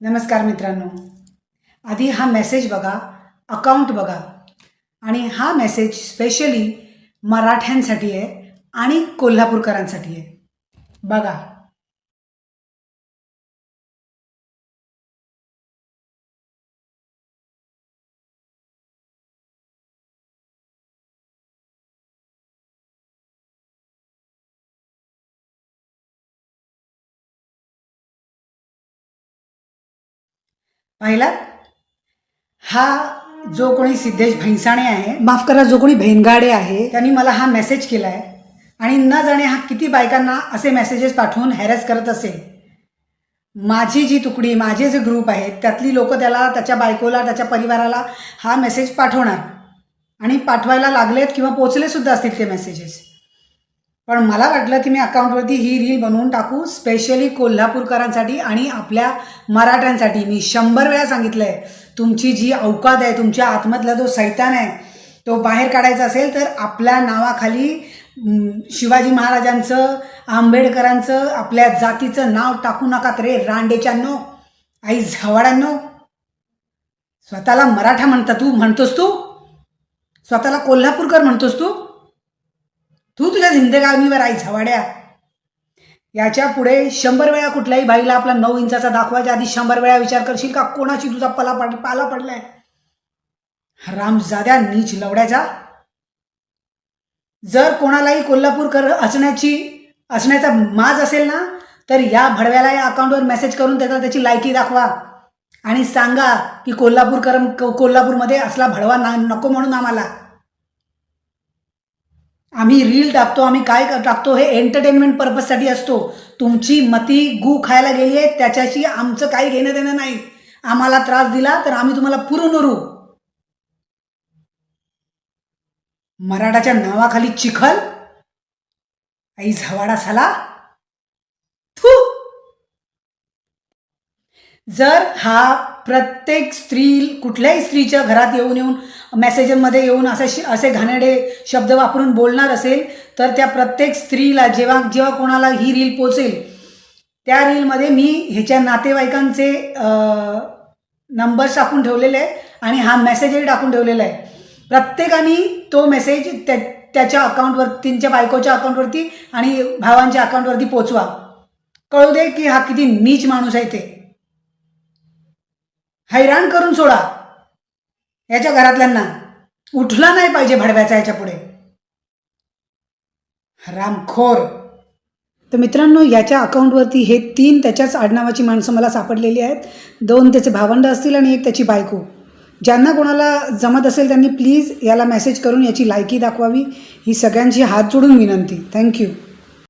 नमस्कार मित्रांनो, आधी हा मेसेज बघा, अकाउंट बघा आणि हा मेसेज स्पेशली मराठ्यांसाठी आहे आणि कोल्हापूरकरांसाठी आहे. बघा. पाहिला? हा जो कोणी सिद्धेश भैंसाणे आहे, माफ करा, जो कोणी भेनगाडे आहे, त्यांनी मला हा मेसेज केला आहे आणि न जाणे हा किती बायकांना असे मेसेजेस पाठवून हॅरेस करत असेल. माझी जी तुकडी, माझे जे ग्रुप आहेत त्यातली लोक त्याला, त्याच्या बायकोला, त्याच्या परिवाराला हा मेसेज पाठवणार आणि पाठवायला लागलेत किंवा पोचले सुद्धा असतील ते मेसेजेस. पण मला वाटलं की मी अकाउंटवरती ही रील बनवून टाकू, स्पेशली कोल्हापूरकरांसाठी आणि आपल्या मराठ्यांसाठी. मी 100 वेळा सांगितलं आहे, तुमची जी औकात आहे, तुमच्या आतमधला जो सैतान आहे तो बाहेर काढायचा असेल तर आपल्या नावाखाली शिवाजी महाराजांचं, आंबेडकरांचं, आपल्या जातीचं नाव टाकू नका रे रांडेच्यांनो, आई झवाड्यांनो. स्वतःला मराठा म्हणतोस तू, स्वतःला कोल्हापूरकर म्हणतोस तू तुझ्या जिंदगानीवर आई झवाड्या. याच्या पुढे 100 वेळा कुठल्याही बाईला आपला 9 इंचाचा दाखवायच्या आधी 100 वेळा विचार करशील का कोणाची तुझा पाला पडलाय. रामजाद्या नीच लवड्याचा. जर कोणालाही कोल्हापूरकर असण्याचा माज असेल ना, तर या भडव्याला या अकाउंटवर मेसेज करून त्याची लायकी दाखवा आणि सांगा की कोल्हापूरमध्ये असला भडवा नको म्हणून आम्हाला. आम्ही रील टाकतो, आम्ही काय टाकतो हे एंटरटेनमेंट पर्पजसाठी असतो. तुमची मती गू खायला गेली आहे त्याच्याशी आमचं काही घेणं देणं नाही. आम्हाला त्रास दिला तर आम्ही तुम्हाला पुरून उरू. मराठाच्या नावाखाली चिखल, आई झवाडा साला. जर हा प्रत्येक स्त्री, कुठल्याही स्त्रीच्या घरात येऊन मेसेजमध्ये येऊन असे घाणेरडे शब्द वापरून बोलणार असेल तर त्या प्रत्येक स्त्रीला जेव्हा कोणाला ही रील पोचेल त्या रीलमध्ये मी ह्याच्या नातेवाईकांचे नंबर्स टाकून ठेवलेले आहे आणि हा मेसेजही टाकून ठेवलेला आहे. प्रत्येकाने तो मेसेज त्याच्या अकाउंटवर, त्यांच्या बायकोच्या अकाउंटवरती आणि भावांच्या अकाउंटवरती पोचवा. कळू दे की हा किती नीच माणूस आहे. ते हैराण करून सोडा याच्या घरातल्यांना. उठला नाही पाहिजे भडव्याचा याच्या पुढे. हरामखोर. तर मित्रांनो, याच्या अकाउंटवरती हे 3 त्याच्याच आडनावाची माणसं मला सापडलेली आहेत. 2 त्याचे भावंड असतील आणि 1 त्याची बायको. ज्यांना कोणाला जमत असेल त्यांनी प्लीज याला मेसेज करून याची लायकी दाखवावी, ही सगळ्यांची हात जोडून विनंती. थँक्यू.